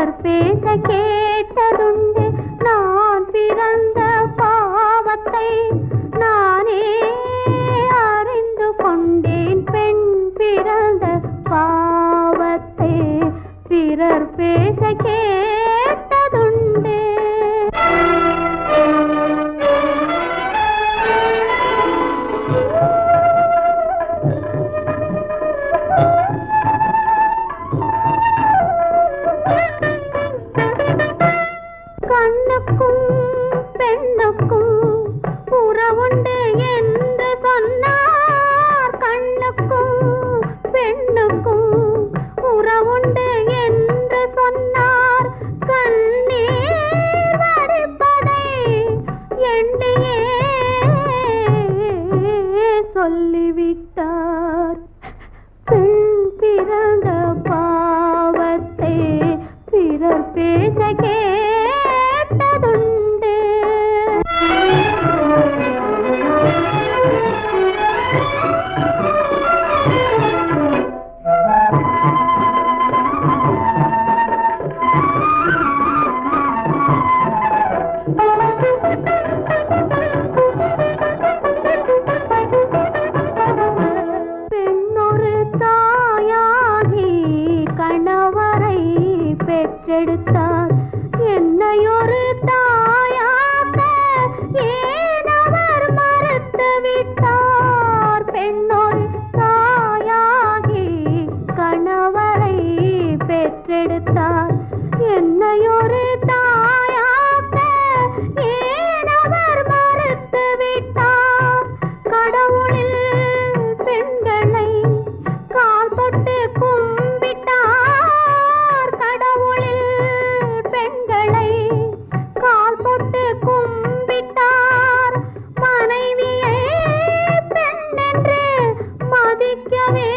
பிறர் பேச கேட்டதுண்டு. நான் பிறந்த பாவத்தை நானே அறிந்து கொண்டேன். பெண் பிறந்த பாவத்தை பிறர் பேச கேட்டதுண்டு. கண்ணுக்கும் பெண்ணுக்கும் உறவுண்டு என்று சொன்னார். கண்ணுக்கும் பெண்ணுக்கும் உறவுண்டு என்று சொன்னார். கண்ணீர் வடிப்பதை எண்ணியே சொல்லிவிட்டார். பெண் பிறந்த பாவத்தை பிறர் பேச கேட்டதுண்டு. பெண்ணொரு தாயாகி கணவரை பெற்றெடுத்தார். என்னையொரு தாயாக ஏன் அவர் மறுத்து விட்டார்? பெண்ணொரு தாயாகி கணவரை பெற்றெடுத்தார். என்னையொரு தாயாக ஏன் அவர் மறுத்து விட்டார்? கடவுளில் பெண்களை கால் தொட்டு கும்பிட்டார். கடவுளில் பெண்களை கால் தொட்டு கும்பிட்டார். மனைவியை பெண் என்று மதிக்கவே